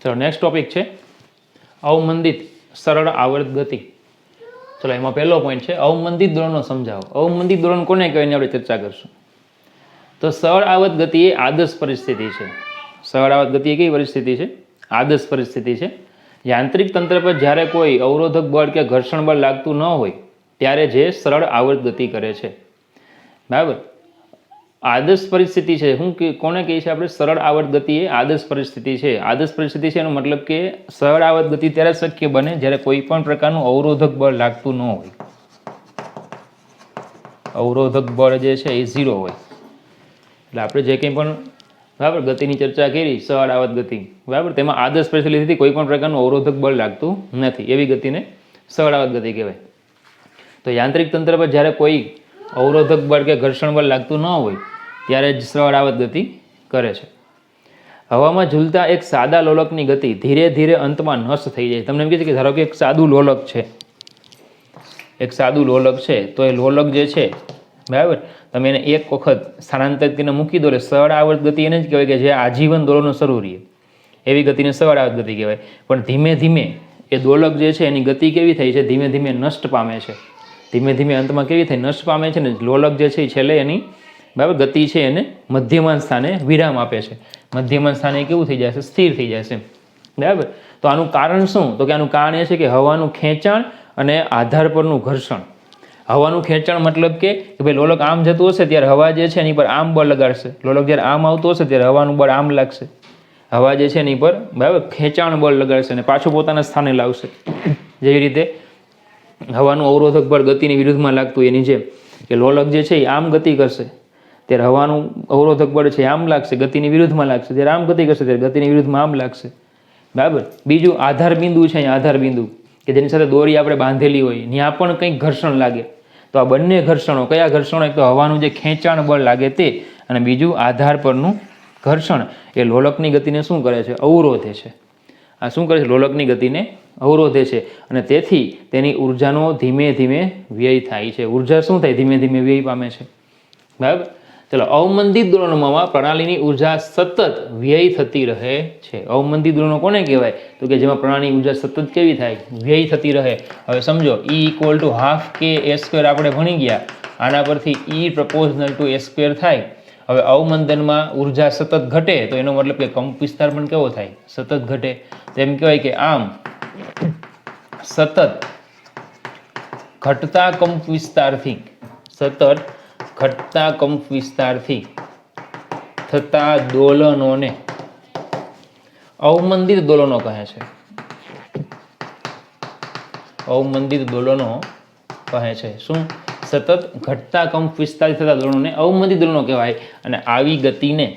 ચલો next topic છે અવમંદિત સરળ આવર્ત ગતિ. ચલો એમાં પહેલો પોઈન્ટ છે અવમંદિત દોલનો સમજાવો. અવમંદિત દોલન કોને કહેવાય એની આપણે ચર્ચા કરશું. તો સરળ આવર્ત ગતિ એ આદર્શ પરિસ્થિતિ છે. સરળ આવર્ત ગતિ એ કઈ પરિસ્થિતિ છે? આદર્શ પરિસ્થિતિ છે. યાંત્રિક તંત્ર પર જ્યારે કોઈ અવરોધક બળ કે ઘર્ષણ બળ લાગતું ન હોય ત્યારે જે સરળ આવર્ત ગતિ કરે છે. બરાબર. આદર્શ પરિસ્થિતિ છે. હું કોને કહીએ છીએ આપણે? સરળ આવર્ત ગતિ એ આદર્શ પરિસ્થિતિ છે. આદર્શ પરિસ્થિતિ છે એનો મતલબ કે સરળ આવર્ત ગતિ ત્યારે શક્ય બને જ્યારે કોઈ પણ પ્રકારનું અવરોધક બળ લાગતું ન હોય. અવરોધક બળ જે છે એ 0 હોય. એટલે આપણે જે કંઈ પણ બરાબર ગતિની ચર્ચા કરી સરળ આવર્ત ગતિ બરાબર, તેમાં આદર્શ પરિસ્થિતિથી કોઈ પણ પ્રકારનું અવરોધક બળ લાગતું નથી એવી ગતિને સરળ આવર્ત ગતિ કહેવાય. તો યાંત્રિક તંત્ર પર જ્યારે કોઈ અવરોધક બળ કે ઘર્ષણ બળ લાગતું ન હોય ત્યારે જ સરળ આવર્ત ગતિ કરે છે. હવામાં ઝૂલતા એક સાદા લોલકની ગતિ ધીરે ધીરે અંતમાં નષ્ટ થઈ જાય. તમને એમ કહે છે કે ધારો કે એક સાદું લોલક છે, એક સાદું લોલક છે, તો એ લોલક જે છે બરાબર તમે એને એક વખત સ્થાનાંતરિત કરીને મૂકી દો એટલે સરળ આવર્ત ગતિ એને જ કહેવાય કે જે આજીવન દોલનો શરૂ રહે એવી ગતિને સરળ આવર્ત ગતિ કહેવાય. પણ ધીમે ધીમે એ દોલક જે છે એની ગતિ કેવી થઈ છે? ધીમે ધીમે નષ્ટ પામે છે. ધીમે ધીમે અંતમાં કેવી થઈ? નષ્ટ પામે છે ને લોલક જે છે એ છેલ્લે એની બરાબર ગતિ છે એને મધ્યમાન સ્થાને વિરામ આપે છે. મધ્યમાન સ્થાને કેવું થઈ જાય છે? સ્થિર થઈ જાય છે. બરાબર. તો આનું કારણ શું? તો કે આનું કારણ એ છે કે હવાનું ખેંચાણ અને આધાર પરનું ઘર્ષણ. હવાનું ખેંચાણ મતલબ કે ભાઈ લોલક આમ જતું હશે ત્યારે હવા જે છે એની પર આમ બળ લગાડશે. લોલક જ્યારે આમ આવતું હશે ત્યારે હવાનું બળ આમ લાગશે. હવા જે છે એની પર બરાબર ખેંચાણ બળ લગાડશે અને પાછું પોતાના સ્થાને લાવશે. જેવી રીતે હવાનું અવરોધક બળ ગતિની વિરુદ્ધમાં લાગતું એની જેમ કે લોલક જે છે એ આમ ગતિ કરશે ત્યારે હવાનું અવરોધક બળ છે આમ લાગશે, ગતિની વિરુદ્ધમાં લાગશે. જ્યારે આમ ગતિ કરશે ત્યારે ગતિની વિરુદ્ધમાં આમ લાગશે. બરાબર. બીજું આધાર બિંદુ છે અહીંયા, આધાર બિંદુ કે જેની સાથે દોરી આપણે બાંધેલી હોય ત્યાં પણ કંઈક ઘર્ષણ લાગે. તો આ બંને ઘર્ષણો કયા ઘર્ષણો? એક તો હવાનું જે ખેંચાણ બળ લાગે તે, અને બીજું આધાર પરનું ઘર્ષણ એ લોલકની ગતિને શું કરે છે? અવરોધે છે. આ શું કરે છે? લોલકની ગતિને અવરોધે છે અને તેથી તેની ઉર્જાનો ધીમે ધીમે વ્યય થાય છે. ઉર્જા શું થાય? ધીમે ધીમે વ્યય પામે છે. બરાબર. ચલો અવમંદિત દોલનોમાં પ્રણાલીની ઉર્જા સતત વ્યય થતી રહે છે. અવમંદિત દોલનો કોને કહેવાય? તો કે જેમાં પ્રણાલીની ઉર્જા સતત કેવી થાય? વ્યય થતી રહે. હવે સમજો E = ½ k a² આપણે ભણી ગયા. આના પરથી E ∝ a² થાય. હવે અવમંદનમાં ઉર્જા સતત ઘટે તો એનો મતલબ કે કંપ વિસ્તાર પણ કેવો થાય? સતત ઘટે. તો એમ કહેવાય કે આમ સતત ઘટતા કંપ વિસ્તારથી થતા દોલનોને અવમંદિત દોલનો કહે છે. અવમંદિત દોલનો કહે છે. શું? સતત ઘટતા કંપ વિસ્તારથી થતા દોલનોને અવમંદિત દોલનો કહેવાય. અને આવી ગતિને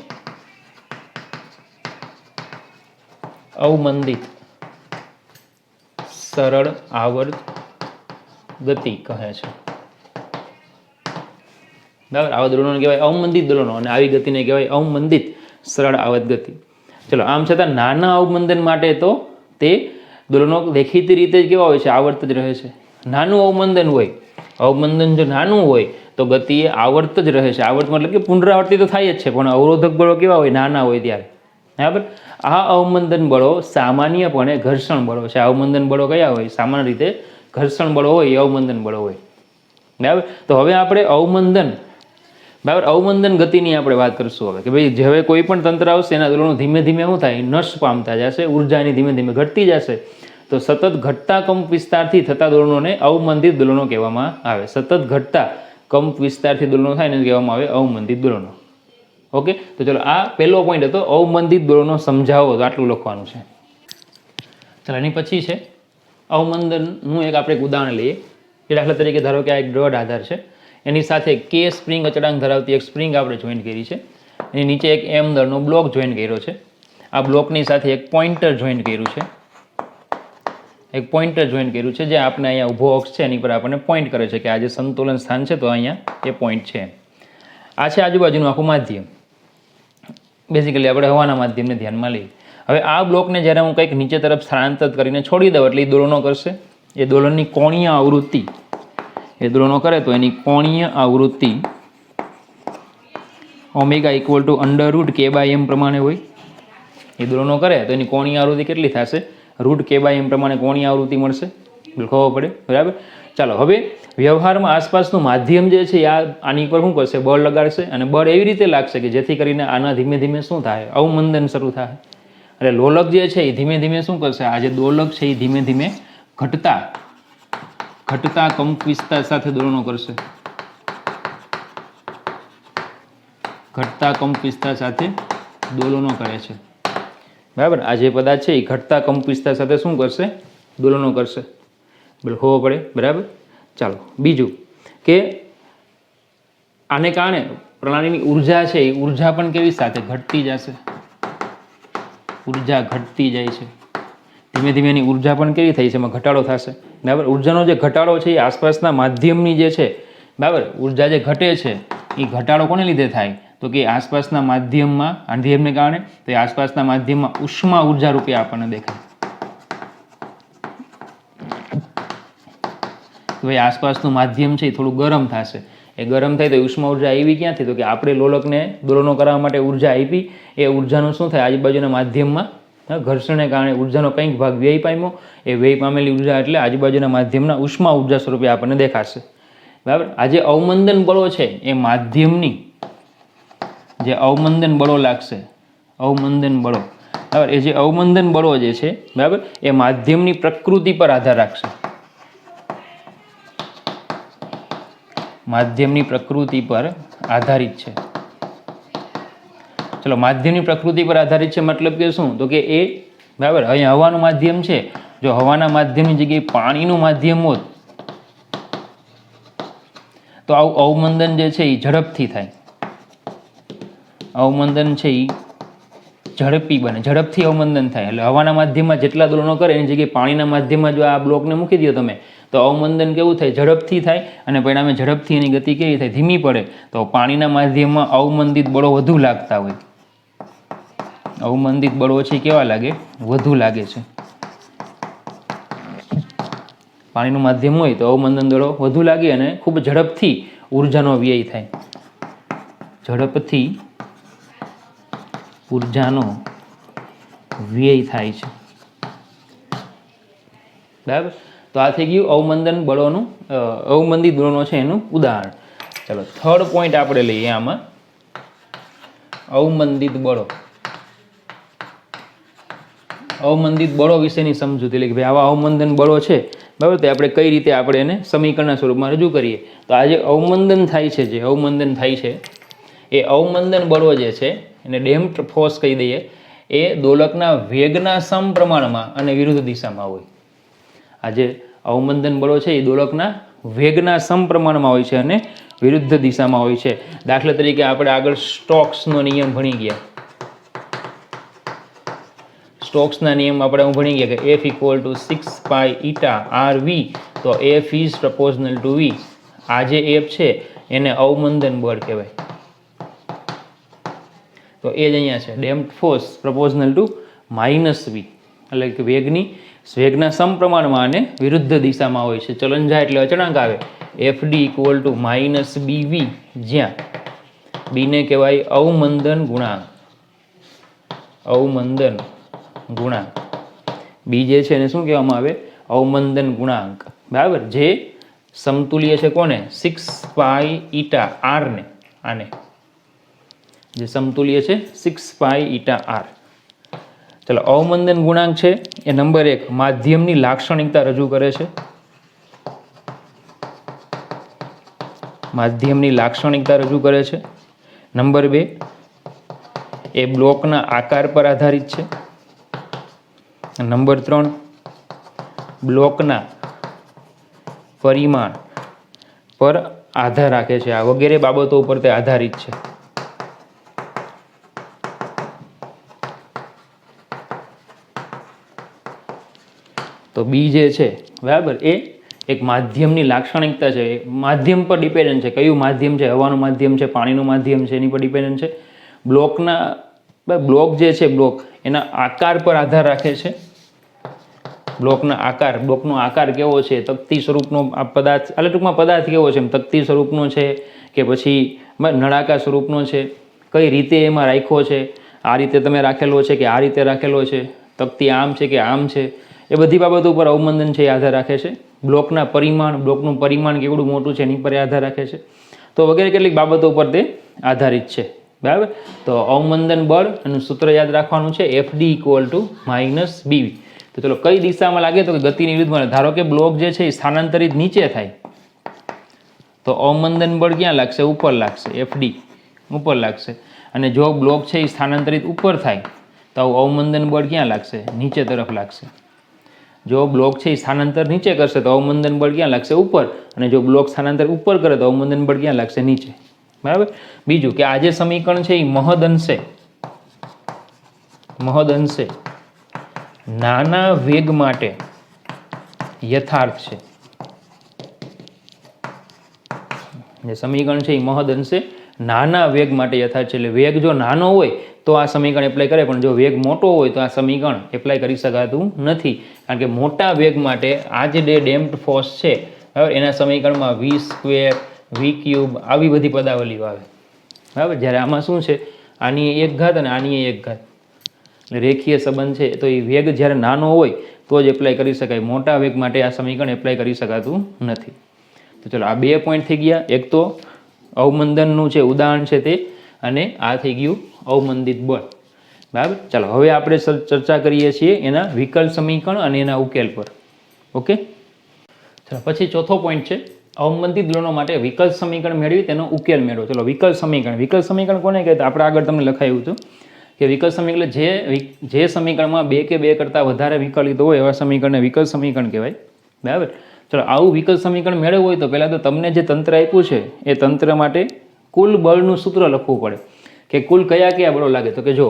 અવમંદિત સરળ આવર્ત ગતિ કહે છે. બરાબર. આવા દોલનોને કહેવાય અવમંદિત દોલનો અને આવી ગતિને કહેવાય અવમંદિત સરળ આવર્ત ગતિ. ચલો આમ છતાં નાના અવમંદન માટે તો તે દોલનો દેખીતી રીતે જ કેવા હોય છે? આવર્ત જ રહે છે. નાનું અવમંદન હોય, અવમંદન જો નાનું હોય તો ગતિ એ આવર્ત જ રહે છે. આવર્ત મતલબ કે પુનરાવર્તિત તો થાય જ છે, પણ અવરોધક બળો કેવા હોય? નાના હોય ત્યારે. બરાબર. આ અવમંદન બળો સામાન્યપણે ઘર્ષણ બળો છે. અવમંદન બળો કયા હોય? સામાન્ય રીતે ઘર્ષણ બળો હોય એ અવમંદન બળો હોય. બરાબર. તો હવે આપણે અવમંદન બરાબર અવમંદન ગતિની આપણે વાત કરીશું હવે કે ભાઈ હવે કોઈ પણ તંત્ર આવશે એના દોલનો ધીમે ધીમે શું થાય? નષ્ટ પામતા જશે. ઉર્જાની ધીમે ધીમે ઘટતી જશે. તો સતત ઘટતા કંપ વિસ્તારથી થતા દોલનોને અવમંદિત દોલનો કહેવામાં આવે. સતત ઘટતા કંપ વિસ્તારથી દોલનો થાય એને કહેવામાં આવે અવમંદિત દોલનો. ઓકે. તો ચલો આ પહેલો પોઈન્ટ હતો અવમંદિત દોલનો સમજાવો. તો આટલું લખવાનું છે. ચાલો એની પછી છે અવમંદનનું એક આપણે ઉદાહરણ લઈએ. કે દાખલા તરીકે ધારો કે આ એક દ્રઢ આધાર છે, એની સાથે કે સ્પ્રિંગ અચળાંક ધરાવતી એક સ્પ્રિંગ આપણે જોઈન કરી છે. એની નીચે એક m દળનો બ્લોક જોઈન કર્યો છે. આ બ્લોકની સાથે એક પોઇન્ટર જોઈન કર્યું છે. જે આપણે અહીંયા ઊભો અક્ષ છે એની પર આપણને પોઈન્ટ કરે છે કે આ જે સંતુલન સ્થાન છે તો અહીંયા એ પોઈન્ટ છે. આ છે આજુબાજુનું આખું માધ્યમ. બેઝિકલી આપણે હવાના માધ્યમને ધ્યાનમાં લઈએ. હવે આ બ્લોકને જ્યારે હું કંઈક નીચે તરફ સ્થાનાંતરિત કરીને છોડી દઉં એટલે એ દોલનો કરશે. એ દોલનની કોણીય આવૃત્તિ એ દોલનો કરે તો એની કોણીય આવૃત્તિ ઓમેગા = √k/m પ્રમાણે હોય. એ દોલનો કરે તો એની કોણીય આવૃત્તિ કેટલી થશે? √k/m પ્રમાણે કોણીય આવૃત્તિ મળશે. ખબર પડે? બરાબર. ચાલો હવે વ્યવહારમાં આસપાસનું માધ્યમ જે છે આની પર શું કરશે? બળ લગાડશે અને બળ એવી રીતે લાગશે કે જેથી કરીને આના ધીમે ધીમે શું થાય? અવમંદન શરૂ થાય. એટલે લોલક જે છે એ ધીમે ધીમે શું કરશે? આ જે દોલક છે એ ધીમે ધીમે ઘટતા કંપ વિસ્તાર સાથે દોલનો કરશે. ઘટતા કંપ વિસ્તાર સાથે દોલનો કરે છે. બરાબર. આ જે પદાર્થ છે એ ઘટતા કંપ વિસ્તાર સાથે શું કરશે? દોલનો કરશે. ખબર પડે? બરાબર. ચાલો બીજું કે આને કારણે પ્રણાલીની ઉર્જા છે એ ઉર્જા પણ કેવી સાથે ઘટતી જશે. ઉર્જા ઘટતી જાય છે. ધીમે ધીમે એની ઉર્જા પણ કેવી થઈ છે? એમાં ઘટાડો થશે. બરાબર. ઉર્જાનો જે ઘટાડો છે એ આસપાસના માધ્યમની જે છે, બરાબર, ઉર્જા જે ઘટે છે એ ઘટાડો કોને લીધે થાય? તો કે આસપાસના માધ્યમને કારણે. તો એ આસપાસના માધ્યમમાં ઉષ્મા ઉર્જા રૂપે આપણને દેખાય. તો એ આસપાસનું માધ્યમ છે એ થોડું ગરમ થશે. એ ગરમ થાય તો ઉષ્મા ઉર્જા આવી ક્યાંથી? તો કે આપણે લોલકને દોલનો કરવા માટે ઉર્જા આપી. એ ઉર્જાનું શું થાય? આજુબાજુના માધ્યમમાં ઘર્ષણને કારણે ઉર્જાનો કંઈક ભાગ વ્યય પામ્યો. એ વ્યય પામેલી ઉર્જા એટલે આજુબાજુના માધ્યમના ઉષ્મા ઉર્જા સ્વરૂપે આપણને દેખાશે. બરાબર. આ જે અવમંદન બળો છે એ માધ્યમની જે અવમંદન બળો લાગશે, અવમંદન બળો, બરાબર, એ જે અવમંદન બળો જે છે, બરાબર, એ માધ્યમની પ્રકૃતિ પર આધાર રાખશે. માધ્યમની પ્રકૃતિ પર આધારિત છે. ચલો, માધ્યમની પ્રકૃતિ પર આધારિત છે મતલબ કે શું? તો કે એ, બરાબર, અહીંયા હવાનું માધ્યમ છે. જો હવાના માધ્યમની જગ્યાએ પાણીનું માધ્યમ હોત તો આવું અવમંદન જે છે એ ઝડપથી થાય. અવમંદન છે એ ઝડપી બને, ઝડપથી અવમંદન થાય. એટલે હવાના માધ્યમમાં જેટલા દોલનો કરે એની જગ્યાએ પાણીના માધ્યમમાં જો આ બ્લોકને મૂકી દો તમે, તો અવમંદન કેવું થાય? ઝડપથી થાય. અને પરિણામે ઝડપથી એની ગતિ કેવી થાય? ધીમી પડે. તો પાણીના માધ્યમમાં અવમંદિત બળો વધુ લાગતા હોય. અવમંદિત બળો છે કેવા લાગે? વધુ લાગે છે. પાણીનું માધ્યમ હોય તો અવમંદન દળો વધુ લાગે અને ખૂબ ઝડપથી ઉર્જાનો વ્યય થાય. ઝડપથી ઉર્જાનો વ્યય થાય છે. બરાબર. તો આ થઈ ગયું અવમંદન બળોનું, અવમંદિત બળોનો છે એનું ઉદાહરણ. ચલો, થર્ડ પોઈન્ટ આપણે લઈએ આમાં, અવમંદિત બળો. અવમંદિત બળો વિશેની સમજૂતી. એટલે કે ભાઈ આવા અવમંદન બળો છે, બરાબર, તો આપણે કઈ રીતે આપણે એને સમીકરણના સ્વરૂપમાં રજૂ કરીએ. તો આ જે અવમંદન થાય છે, જે અવમંદન થાય છે, એ અવમંદન બળો જે છે એને ડેમ્પ્ડ ફોર્સ કહી દઈએ. એ દોલકના વેગના સમપ્રમાણમાં અને વિરુદ્ધ દિશામાં હોય. આ જે અવમંદન બળો છે એ દોલકના વેગના સમપ્રમાણમાં હોય છે અને વિરુદ્ધ દિશામાં હોય છે. દાખલા તરીકે આપણે આગળ સ્ટોક્સનો નિયમ ભણી ગયા. સ્ટોક્સના નિયમ આપણે ભણી ગયા કે F = 6π∗RV. તો F ઇઝ પ્રપોઝનલ ટુ V. આ જે F છે એને અવમંદન બળ કહેવાય. તો એ જ અહીંયા છે, ડેમ્પ્ડ ફોર્સ પ્રપોઝનલ ટુ -V. એટલે કે વેગના સમપ્રમાણમાં અને વિરુદ્ધ દિશામાં હોય છે. ચલન જાય એટલે અચળાંક આવે. FD = -BV, જ્યાં બીને કહેવાય અવમંદન ગુણાંક. અવમંદન ગુણાંક. બી જે છે એને શું કહેવામાં આવે? અવમંદન ગુણાંક. બરાબર. જે સમતુલ્ય છે કોને? 6π∗R ને. આને જે સમતુલ્ય છે 6π∗R. ચલો, અવમંદન ગુણાંક છે એ નંબર 1 માધ્યમની લાક્ષણિકતા રજૂ કરે છે. માધ્યમની લાક્ષણિકતા રજૂ કરે છે. નંબર 2 એ બ્લોકના આકાર પર આધારિત છે. નંબર 3 બ્લોકના પરિમાણ પર આધાર રાખે છે. આ વગેરે બાબતો ઉપર તે આધારિત છે. તો બી જે છે, બરાબર, એ એક માધ્યમની લાક્ષણિકતા છે. માધ્યમ પર ડિપેન્ડન્ટ છે. કયું માધ્યમ છે? હવાનું માધ્યમ છે, પાણીનું માધ્યમ છે, એની પર ડિપેન્ડન્ટ છે. બ્લોક જે છે, બ્લોક એના આકાર પર આધાર રાખે છે. બ્લોકનો આકાર કેવો છે? તકતી સ્વરૂપનો આ પદાર્થ, એટલે ટૂંકમાં પદાર્થ કેવો છે? તકતી સ્વરૂપનો છે કે પછી નળાકાર સ્વરૂપનો છે? કઈ રીતે એમાં રાખ્યો છે? આ રીતે તમે રાખેલો છે કે આ રીતે રાખેલો છે, તકતી આમ છે કે આમ છે, એ બધી બાબતો ઉપર અવમંદન છે એ આધાર રાખે છે. બ્લોકના પરિમાણ, બ્લોકનું પરિમાણ કેવડું મોટું છે એની પર આધાર રાખે છે. તો વગેરે કેટલીક બાબતો ઉપર તે આધારિત છે. બરાબર. તો અવમંદન બળ એનું સૂત્ર યાદ રાખવાનું છે, FD = -BV. તો ચલો કઈ દિશામાં લાગે તો કે ગતિની વિરુદ્ધમાં. ધારો કે બ્લોક જે છે એ સ્થાનાંતરિત નીચે થાય તો અવમંદન બળ ક્યાં લાગશે? ઉપર લાગશે. FD ઉપર લાગશે. અને જો બ્લોક છે એ સ્થાનાંતરિત ઉપર થાય તો અવમંદન બળ ક્યાં લાગશે? નીચે તરફ લાગશે. જો બ્લોક છે એ સ્થાનાંતર નીચે કરશે તો અવમંદન બળ ક્યાં લાગશે? ઉપર. અને જો બ્લોક સ્થાનાંતર ઉપર કરે તો અવમંદન બળ ક્યાં લાગશે? નીચે. બરાબર. બીજું કે આ જે સમીકરણ છે એ મહદઅંશે નાના વેગ માટે યથાર્થ છે. જે સમીકરણ છે એ મહદઅંશે નાના વેગ માટે યથાર્થ છે. એટલે વેગ જો નાનો હોય તો આ સમીકરણ એપ્લાય કરે, પણ જો વેગ મોટો હોય તો આ સમીકરણ એપ્લાય કરી શકાતું નથી. કારણ કે મોટા વેગ માટે આ જે ડેમ્પ્ડ ફોર્સ છે, બરાબર, એના સમીકરણમાં v², v³ આવી બધી પદાવલીઓ આવે. બરાબર. જ્યારે આમાં શું છે? આની 1 ઘાત અને આની 1 ઘાત, એટલે રેખીય સંબંધ છે. તો એ વેગ જ્યારે નાનો હોય તો જ એપ્લાય કરી શકાય. મોટા વેગ માટે આ સમીકરણ એપ્લાય કરી શકાતું નથી. તો ચલો, આ 2 પોઈન્ટ થઈ ગયા. એક તો અવમંદનનું છે ઉદાહરણ છે તે, અને આ થઈ ગયું અવમંદિત બળ. બરાબર. ચાલો હવે આપણે ચર્ચા કરીએ છીએ એના વિકલ સમીકરણ અને એના ઉકેલ પર. ઓકે. ચાલો પછી ચોથો પોઈન્ટ છે અવમંદિત દળનો માટે વિકલ સમીકરણ મેળવી તેનો ઉકેલ મેળવો. ચલો, વિકલ સમીકરણ કોને કહેતા? આપણે આગળ તમને લખાયું હતું કે વિકલ સમીકરણ જે સમીકરણમાં 2 કે 2 કરતાં વધારે વિકલિત હોય એવા સમીકરણને વિકલ સમીકરણ કહેવાય. બરાબર. ચલો, આવું વિકલ સમીકરણ મેળવવું હોય તો પહેલાં તો તમને જે તંત્ર આપ્યું છે એ તંત્ર માટે કુલ બળનું સૂત્ર લખવું પડે કે કુલ કયા કયા બળો લાગે. તો કે જો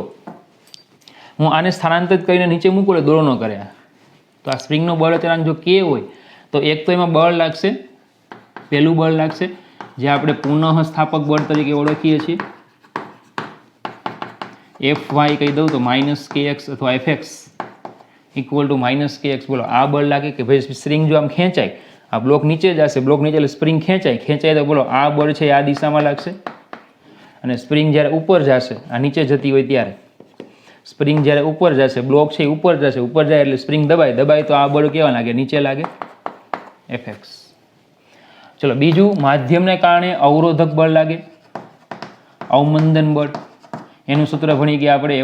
હું આને સ્થાનાંતરિત કરીને નીચે મૂકું એટલે દોડનો કર્યા, તો આ સ્પ્રિંગનો બળ અચળાંક જો K હોય તો એક તો એમાં બળ લાગશે, પહેલું બળ લાગશે જે આપણે પુનઃસ્થાપક બળ તરીકે ઓળખીએ છીએ. Fy કહી દઉં તો -kx અથવા Fx = -kx. બોલો, આ બળ લાગે કે ભાઈ સ્પ્રિંગ જો આમ ખેંચાય, આ બ્લોક નીચે જશે, બ્લોક નીચે એટલે સ્પ્રિંગ ખેંચાય તો બોલો આ બળ છે આ દિશામાં લાગશે. અને સ્પ્રિંગ જ્યારે ઉપર જશે, આ નીચે જતી હોય ત્યારે સ્પ્રિંગ જ્યારે ઉપર જશે, બ્લોક છે ઉપર જશે, ઉપર જાય એટલે સ્પ્રિંગ દબાય તો આ બળ કેવા લાગે? નીચે લાગે, Fx. ચલો, બીજું માધ્યમને કારણે અવરોધક બળ લાગે, અવમંદન બળ. એનું સૂત્ર ભણી ગયા આપણે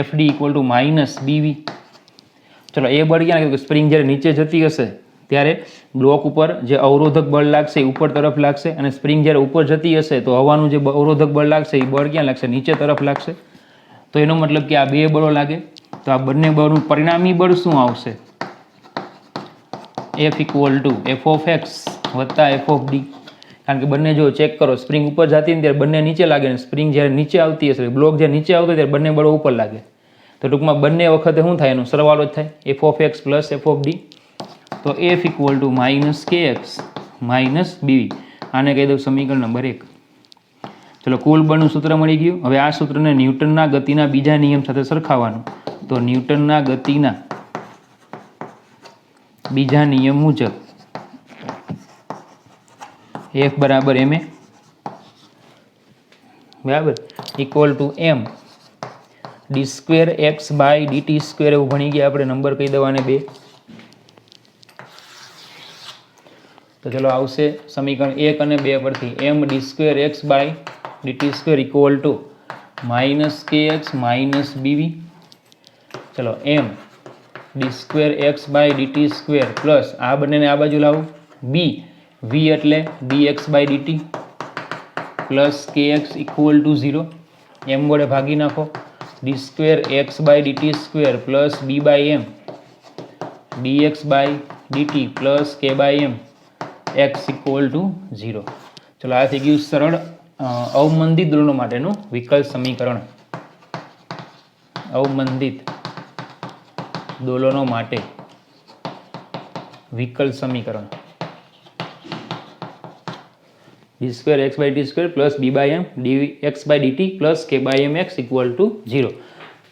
FD = -BV. ચલો, એ બળ ક્યાં લાગે? સ્પ્રિંગ જ્યારે નીચે જતી હશે ત્યારે બ્લોક ઉપર જે અવરોધક બળ લાગશે એ ઉપર તરફ લાગશે, અને સ્પ્રિંગ જ્યારે ઉપર જતી હશે તો હવાનું જે અવરોધક બળ લાગશે એ બળ ક્યાં લાગશે? નીચે તરફ લાગશે. તો એનો મતલબ કે આ 2 બળો લાગે. તો આ બંને બળનું પરિણામી બળ શું આવશે? F = Fx + Fd. કારણ કે બંને જો ચેક કરો, સ્પ્રિંગ ઉપર જતી ને ત્યારે બંને નીચે લાગે, ને સ્પ્રિંગ જ્યારે નીચે આવતી હશે, બ્લોક જ્યારે નીચે આવતો ત્યારે બંને બળો ઉપર લાગે. તો ટૂંકમાં બંને વખતે શું થાય? એનો સરવાળો જ થાય, Fx + Fd. તો F = -kx - BV. આને કહી દઉં સમીકરણ નંબર 1. ચલો, કુલ બળનું સૂત્ર મળી ગયું. હવે આ સૂત્રને ન્યૂટનના ગતિના બીજા નિયમ સાથે સરખાવવાનું. તો ન્યૂટનના ગતિના બીજા નિયમ મુજબ F = ma, બરાબર, = m d2x/dt². એવું ભણી ગયા આપણે. નંબર કહી દેવાને 2. તો ચલો આવશે સમીકરણ 1 અને 2 પરથી m d2x/dt² = -kx - BV. ચલો, m d2x/dt² પ્લસ આ બંનેને આ બાજુ લાવું, b v એટલે dx/dt પ્લસ kx = 0. m વડે ભાગી નાખો, d2x/dt² plus b/m dx/dt plus k/m x = 0. ચલો, આ થઈ ગયું સરળ અવમંદિત દળનો માટેનું વિકલ સમીકરણ. અવમંદિત દોલનો માટે વિકલ સમીકરણ d2x/dt² plus b/m dx/dt plus k/m x = 0.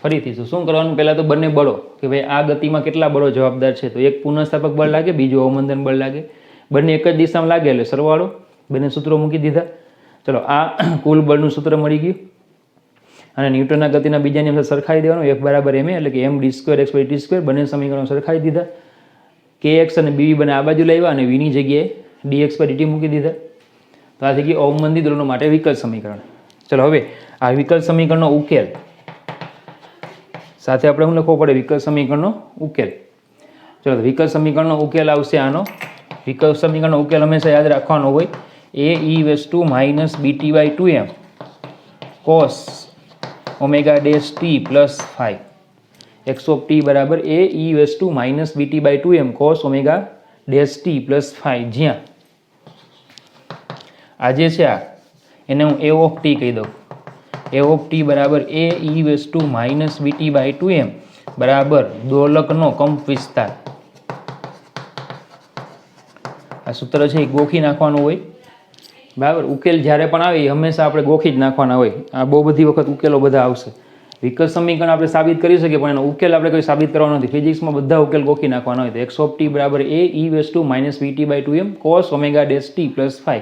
ફરીથી શું કરવાનું? પહેલાં તો બંને બળો કે ભાઈ આ ગતિમાં કેટલા બળો જવાબદાર છે, તો એક પુનઃસ્થાપક બળ લાગે, બીજું અવમંદન બળ લાગે. બંને એક જ દિશામાં લાગે એટલે સરવાળો, બંને સૂત્રો મૂકી દીધા. ચલો, આ કુલ બળનું સૂત્ર મળી ગયું. અને ન્યૂટનના ગતિના બીજા નિયમ સાથે સરખાવી દેવાનું. F બરાબર ma એટલે કે md² x dt². બંને સમીકરણો સરખાવી દીધા. kx અને bv બંને આ બાજુ લાવ્યા અને v ની જગ્યાએ dx dt મૂકી દીધા. તો આ થઈ ગયું અવમંદી દળનો માટે વિકલ સમીકરણ. ચલો હવે આ વિકલ સમીકરણનો ઉકેલ સાથે આપણે શું લખવો પડે? વિકલ સમીકરણનો ઉકેલ. ચલો વિકલ સમીકરણનો ઉકેલ આવશે આનો. વિકલ સમીકરણનો ઉકેલ હંમેશા યાદ રાખવાનો હોય ae−bt/2m cos ω∨t + phi. x of t બરાબર ae−bt/2m cos ω∨t + phi. જ્યાં આ જે છે આ એને હું a of t કહી દઉં. a of t બરાબર ae−bt/2m બરાબર દોલકનો કંપ વિસ્તાર. આ સૂત્ર છે એ ગોખી નાખવાનું હોય. બરાબર, ઉકેલ જ્યારે પણ આવે એ હંમેશા આપણે ગોખી જ નાખવાના હોય. આ બહુ બધી વખત ઉકેલો બધા આવશે. વિકલ સમીકરણ આપણે સાબિત કરી શકીએ પણ એનો ઉકેલ આપણે કોઈ સાબિત કરવાનો નથી. ફિઝિક્સમાં બધા ઉકેલ ગોખી નાખવાના હોય. તો x of t બરાબર ae−bt/2m cos ω∨t + phi.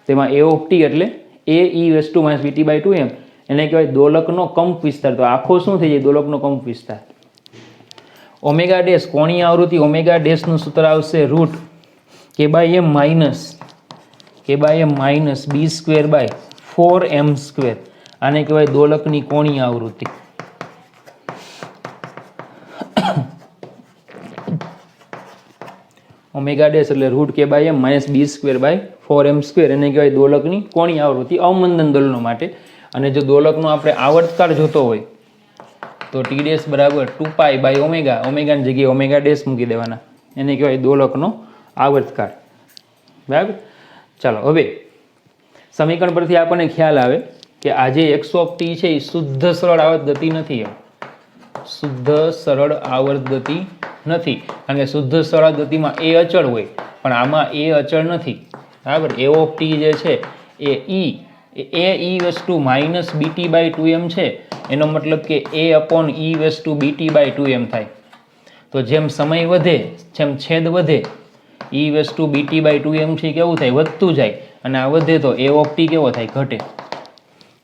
તેમાં a of t એટલે ae−bt/2m એને કહેવાય દોલકનો કંપ વિસ્તાર. તો આખો શું થઈ જાય? દોલકનો કંપ વિસ્તાર. ω' કોણીય આવૃત્તિ ω' નું સૂત્ર આવશે √km−b²/4m². આને કહેવાય દોલકની કોણીય આવૃત્તિ. ω' એટલે √km−b²/4m². એને કહેવાય દોલકની કોણીય આવૃત્તિ અવમંદન દળનો માટે. અને જો દોલકનો આપણે આવર્તકાળ જોતો હોય તો T' બરાબર 2π/ω. ઓમેગાની જગ્યાએ ω' મૂકી દેવાના. એને કહેવાય દોલકનો આવર્તકાળ. બરાબર. ચાલો હવે સમીકરણ પરથી આપણને ખ્યાલ આવે કે આ જે x of t છે એ શુદ્ધ સરળ આવર્ત ગતિ નથી. શુદ્ધ સરળ આવર્ત ગતિ નથી કારણ કે શુદ્ધ સરળ ગતિમાં a અચળ હોય પણ આમાં a અચળ નથી. બરાબર. a of t જે છે એ ae−bt/2m છે. એનો મતલબ કે a/e⁻bt/2m થાય. તો જેમ સમય વધે જેમ છેદ વધે e⁻bt/2m છે કેવું થાય? વધતું જાય. અને આ વધે તો a of t કેવો થાય? ઘટે.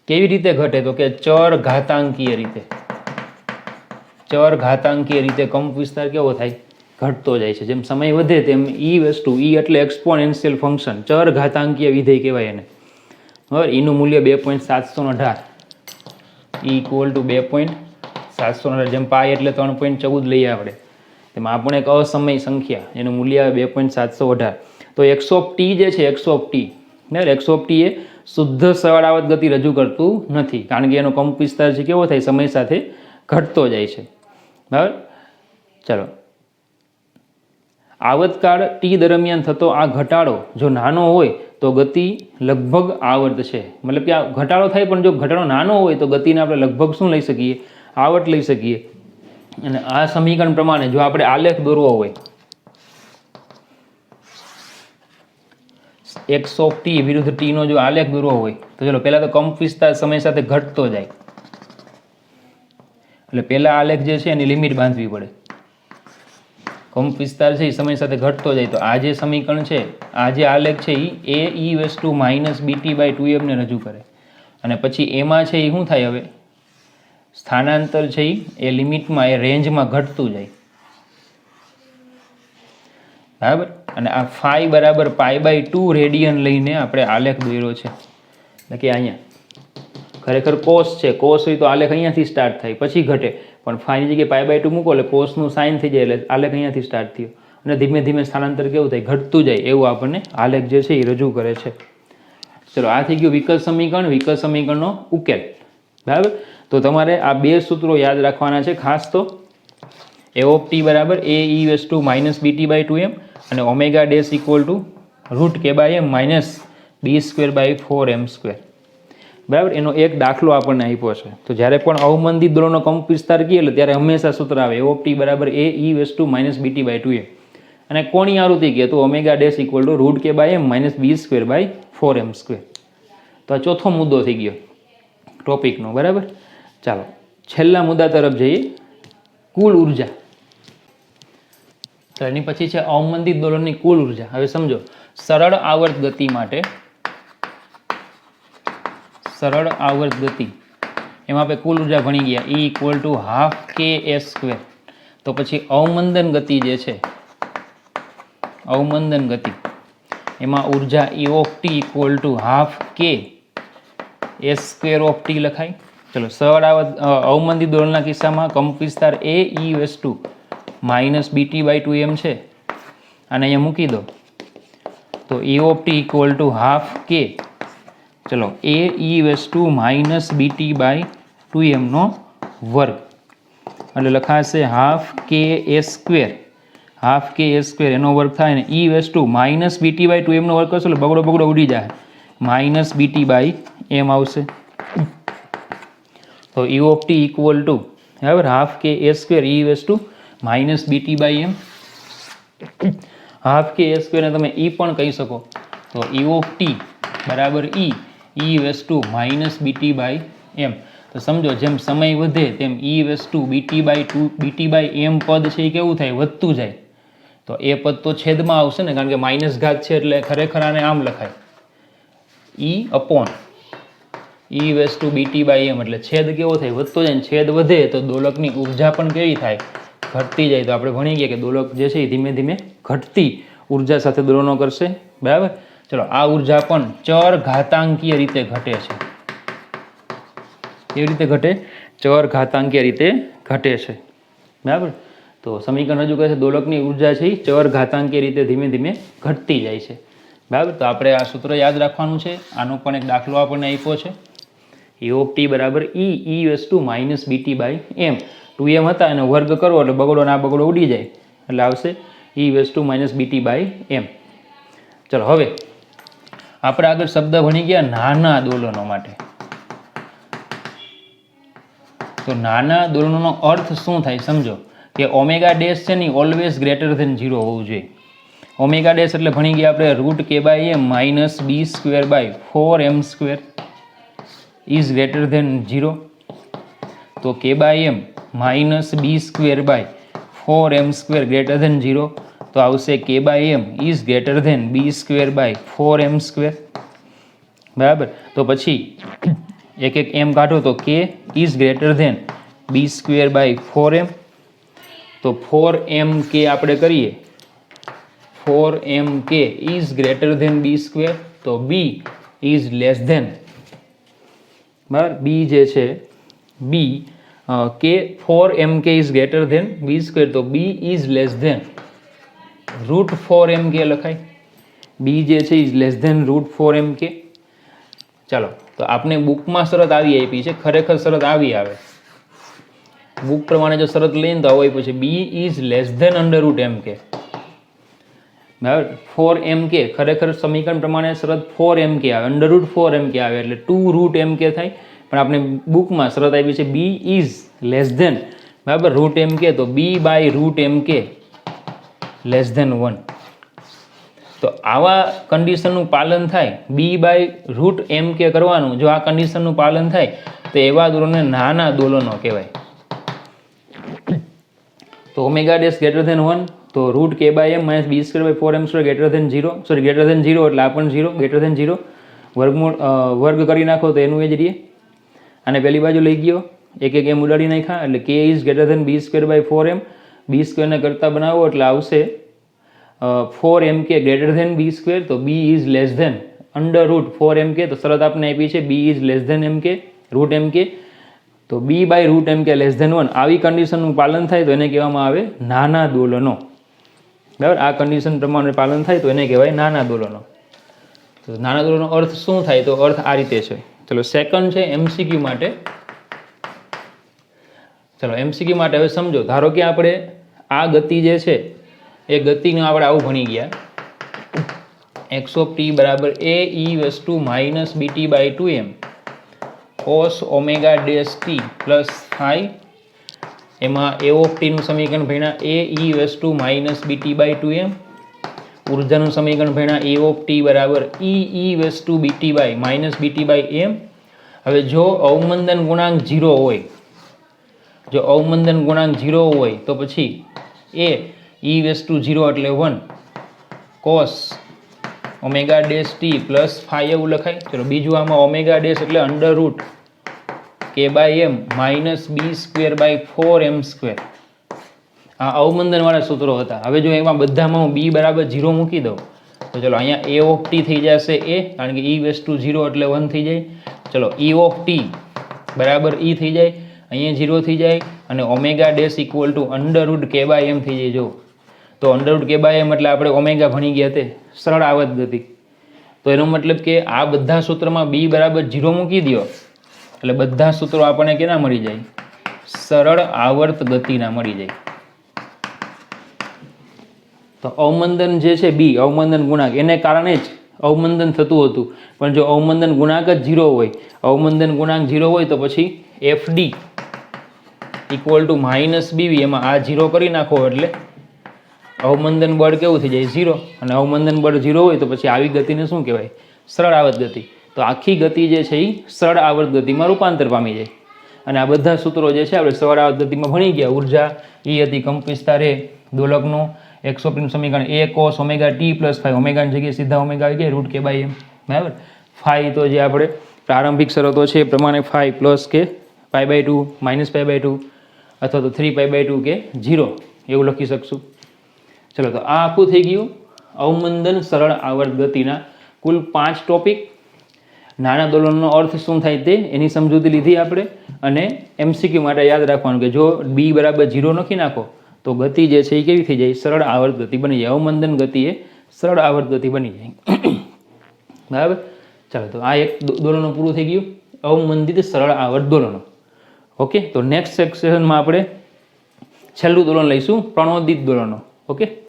કેવી રીતે ઘટે? તો કે ચર ઘાતાંકીય રીતે. ચર ઘાતાંકીય રીતે કંપ વિસ્તાર કેવો થાય? ઘટતો જાય છે. જેમ સમય વધે તેમ e એટલે એક્સપોનેન્શિયલ ફંક્શન, ચર ઘાતાંકીય વિધેય કહેવાય એને. બરાબર. એનું મૂલ્ય 2.718 e = 2.718. જેમ પાય એટલે 3.14 લઈએ આપણે. તેમાં આપણે એક અસમય સંખ્યા એનું મૂલ્ય આવે 2.718. તો x of t જે છે x of t એ શુદ્ધ સરળ આવર્ત ગતિ રજૂ કરતું નથી કારણ કે એનો કંપ વિસ્તાર છે કેવો થાય? સમય સાથે ઘટતો જાય છે. બરાબર. ચાલો આવર્તકાળ t દરમિયાન થતો આ ઘટાડો જો નાનો હોય તો ગતિ લગભગ આવર્ત છે. મતલબ કે આ ઘટાડો થાય પણ જો ઘટાડો નાનો હોય તો ગતિને આપણે લગભગ શું લઈ શકીએ? આવર્ત લઈ શકીએ. અને આ સમીકરણ પ્રમાણે જો આપણે આલેખ દોરવો હોય x of t વિરુદ્ધ t નો જો આલેખ દોરવો હોય તો ચલો પહેલા તો કંપ વિસ્તાર સમય સાથે ઘટતો જાય એટલે પહેલા આલેખ જે છે એની લિમિટ બાંધવી પડે. કંપ વિસ્તાર છે એ સમય સાથે ઘટતો જાય તો આ જે સમીકરણ છે આ જે આલેખ છે એ ae−bt/2m ને રજૂ કરે. અને પછી એમાં છે એ શું થાય? હવે સ્થાનાંતર છે એ લિમિટમાં એ રેન્જમાં ઘટતું જાય. બરાબર. અને આ phi બરાબર π/2 રેડિયન લઈને આપણે આલેખ દોર્યો છે. એટલે કે અહીંયા ખરેખર કોસ છે. કોસ હોય તો આલેખ અહીંયાથી સ્ટાર્ટ થાય પછી ઘટે પણ ફાઈની જગ્યાએ π/2 મૂકો એટલે કોસનું સાઇન થઈ જાય એટલે આલેખ અહીંયાથી સ્ટાર્ટ થયો અને ધીમે ધીમે સ્થાનાંતર કેવું થાય? ઘટતું જાય. એવું આપણને આલેખ જે છે એ રજૂ કરે છે. ચલો આ થઈ ગયું વિકલ સમીકરણ. વિકલ સમીકરણનો ઉકેલ. બરાબર. તો તમારે આ બે સૂત્રો યાદ રાખવાના છે ખાસ. તો a of t બરાબર ae−bt/2m અને ω' √km−b²/4m². બરાબર. એનો એક દાખલો આપણને આપ્યો છે. તો જ્યારે પણ અવમંદિત દળોનો કંપ વિસ્તાર કહીએ એટલે ત્યારે હંમેશા સૂત્ર આવે a of t બરાબર ae−bt/2m અને કોણીય આવૃત્તિ કહીએ તો ω' √km−b²/4m². તો આ ચોથો મુદ્દો થઈ ગયો ટોપિકનો. બરાબર. ચાલો છેલ્લા મુદ્દા તરફ જઈએ. કુલ ઉર્જા. તો એની પછી છે અવમંદિત દોલનની કુલ ઉર્જા. હવે સમજો સરળ આવર્ત ગતિ માટે એમાં આપણે કુલ ઉર્જા ભણી ગયા E equal to half K S square. તો પછી અવમંદન ગતિ જે છે, અવમંદન ગતિ, એમાં ઉર્જા E of T equal to half K S square of T લખાય. ચલો સળાવત અવમંદિત દોલનના કિસ્સામાં કંપ વિસ્તાર A E raise to minus BT by two M છે. અને અહીંયા મૂકી દો તો E of T equal to half K, ચલો A E raise to minus BT by two એમનો વર્ગ, એટલે લખાશે half K S square, half K S square એનો વર્ગ થાય ને ઈ raise to minus BT by two એમનો વર્ગ કરશો એટલે બગડો બગડો ઉડી જાય, માઇનસ બીટી બાય એમ આવશે. તો E of T equal to બરાબર half K S square E raise to minus BT by M. Half K S સ્ક્વેરને તમે ઈ પણ કહી શકો, તો E ઓફ ટી બરાબર E raise to minus BT by M. તો સમજો જેમ સમય વધે તેમ E raise to BT by M પદ છે એ કેવું થાય, વધતું જાય. તો એ પદ તો છેદમાં આવશે ને, કારણ કે માઇનસ ઘાત છે એટલે ખરેખર આને આમ લખાય E upon E raise to BT by M, એટલે છેદ કેવો થાય, વધતો જાય. છેદ વધે તો દોલકની ઉર્જા પણ કેવી થાય, ઘટતી જાય. તો આપણે ભણી ગયા કે દોલક જે છે એ ધીમે ધીમે ઘટતી ઉર્જા સાથે દોલનો કરશે, બરાબર. ચલો આ ઉર્જા પણ ચર ઘાતાંકીય રીતે ઘટે છે. કેવી રીતે ઘટે, ચર ઘાતાંકીય રીતે ઘટે છે, બરાબર. તો સમીકરણ રજૂ કરે છે દોલકની ઉર્જા છે એ ચર ઘાતાંકીય રીતે ધીમે ધીમે ઘટતી જાય છે, બરાબર. તો આપણે આ સૂત્ર યાદ રાખવાનું છે. આનો પણ એક દાખલો આપણને આપ્યો છે. E ઓફ ટી બરાબર E raise to minus BT by M. 2m હતા અને વર્ગ કરો એટલે બગડો ના બગડો ઉડી જાય, એટલે આવશે E raise to minus BT by M. ચલો હવે આપણે આગળ શબ્દ ભણી ગયા નાના દોલનો માટે. તો નાના દોલનોનો અર્થ શું થાય સમજો, કે ઓમેગા ડેશ છે ને ઓલવેઝ ગ્રેટર ધેન 0 હોવું જોઈએ. ઓમેગા ડેશ એટલે ભણી ગયા આપણે root K by M minus B square by 4m square is greater than 0. તો K by M minus B square by 4m square greater than 0. તો આવશે K by M is greater than B square by 4m square, બરાબર. તો પછી એક એક એમ કાઢો તો K is greater than B square by 4m. તો 4m કે આપણે કરીએ 4m K is greater than B square, તો બી ઇઝ લેસ ધેન, બરાબર. બી જે છે બી K 4m K is greater than B square, તો B is less than root 4m K લખાય. બી જે છે is less than root 4m કે. ચાલો તો આપણે બુકમાં શરત આવી આપી છે, ખરેખર શરત આવી આવે. બુક પ્રમાણે જો શરત લઈને તો આવું આપ્યું છે B is less than under root M K, બરાબર. 4m કે ખરેખર સમીકરણ પ્રમાણે શરત 4m કે આવે, અંડર રૂટ 4m કે આવે એટલે 2 રૂટ એમ કે થાય. પણ આપણે બુકમાં શરત આપી છે બી ઇઝ લેસ ધેન, બરાબર, રૂટ એમ કે, તો બી બાય રૂટ એમ કે લેસ ધેન 1. તો આવા કન્ડિશનનું પાલન થાય, બી બાય રૂટ એમ કે કરવાનું, જો આ કન્ડિશનનું પાલન થાય તો એવા દોલનને નાના દોલનો કહેવાય. તો ઓમેગા ડેશ ગ્રેટર ધેન 1, તો root K by M minus B square by 4m square greater than 0, sorry greater than 0 એટલે આ પણ 0, ગ્રેટર ધેન 0. વર્ગ કરી નાખો તો એનું એ જ રહીએ. અને પેલી બાજુ લઈ ગયો, એક એક એમ ઉડાડી નાખ્યા એટલે K is greater than B square by 4m. B સ્ક્વેરને કરતા બનાવો એટલે આવશે 4m કે ગ્રેટર ધેન બી સ્ક્વેર, તો B is less than under root 4m K. તો શરત આપણે આપી છે B is less than M K root M કે, તો બી બાય રૂટ એમ કે લેસ ધેન 1. આવી કન્ડિશનનું પાલન થાય તો એને કહેવામાં આવે નાના દોલનો, બરાબર. આ કન્ડિશન પ્રમાણે પાલન થાય તો એને કહેવાય નાના દોલનો. તો નાના દોલનો અર્થ શું થાય, તો અર્થ આ રીતે છે. ચલો સેકન્ડ છે એમસીક્યુ માટે. ચલો એમસીક્યુ માટે હવે સમજો, ધારો કે આપણે આ ગતિ જે છે એ ગતિને આપણે આવું ભણી ગયા, એક્સ ઓફ ટી બરાબર A E raise to minus BT by 2m cos omega dash T plus phi. એમાં એ ઓફ ટીનું સમીકરણ ભણ્યા A E raise to minus BT by 2m. ઉર્જાનું સમીકરણ ભણ્યા એ ઓફ ટી બરાબર E raise to BT by minus BT by M. હવે જો અવમંદન ગુણાંક 0 હોય, જો અવમંદન ગુણાંક 0 હોય તો પછી એ ઈ વેસ ટુ 0 એટલે 1 cos omega dash T plus phi એવું લખાય. ચલો બીજું આમાં ઓમેગા ડેશ એટલે under root k/m minus b²/4m². આ અવમંદનવાળા સૂત્રો હતા. હવે જો એમાં બધામાં હું b બરાબર 0 મૂકી દઉં તો ચલો અહીંયા a ઓફ t થઈ જશે a, કારણ કે e⁻0 એટલે 1 થઈ જાય. ચલો e ઓફ t બરાબર e થઈ જાય, અહીંયા 0 થઈ જાય, અને omega dash equal to √k/m થઈ જાય. જો તો √k/m એટલે આપણે ઓમેગા ભણી ગયા તે સરળ આવર્ત ગતિ. તો એનો મતલબ કે આ બધા સૂત્રમાં b બરાબર 0 મૂકી દો એટલે બધા સૂત્રો આપણને કેના મળી જાય? સરળ આવર્ત ગતિના મળી જાય. તો અવમંદન જે છે b, અવમંદન ગુણાંક, એને કારણે જ અવમંદન થતું હતું. પણ જો અવમંદન ગુણાંક જ 0 હોય, અવમંદન ગુણાંક 0 હોય તો પછી fd ઇક્વલ ટુ -bv, એમાં આ 0 કરી નાખો એટલે અવમંદન બળ કેવું થઈ જાય? 0. અને અવમંદન બળ 0 હોય તો પછી આવી ગતિને શું કહેવાય? સરળ આવર્ત ગતિ. તો આખી ગતિ જે છે એ સરળ આવર્ત ગતિમાં રૂપાંતર પામી જાય. અને આ બધા સૂત્રો જે છે આપણે સરળ આવર્ત ગતિમાં ભણી ગયા. ઉર્જા એ હતી કંપ વિસ્તાર એ, દોલકનું એક્સોપ્રીમ સમીકરણ a cos ωt + phi, ઓમેગાની જગ્યાએ સીધા ઓમેગા આવી ગયા √k/m, બરાબર. ફાઈ તો જે આપણે પ્રારંભિક શરતો છે એ પ્રમાણે ફાઈ પ્લસ કે π/2 -π/2 અથવા તો 3π/2 કે 0 એવું લખી શકશું. ચલો, તો આ આખું થઈ ગયું અવમંદન સરળ આવર્ત ગતિના કુલ 5 ટોપિક. નાના દોલનનો અર્થ શું થાય તે એની સમજૂતી લીધી આપણે. અને MCQ માટે યાદ રાખવાનું કે જો b બરાબર 0 લખી નાખો તો ગતિ જે છે એ કેવી થઈ જાય? સરળ આવર્ત ગતિ બની જાય. અવમંદન ગતિ એ સરળ આવર્ત ગતિ બની જાય. બરાબર. ચાલો, તો આ એક દોલનો પૂરું થઈ ગયું, અવમંદિત સરળ આવર્ત દોલનો. ઓકે, તો નેક્સ્ટ સેક્શનમાં આપણે છેલ્લું દોલન લઈશું, પ્રણોદિત દોલનો. ઓકે.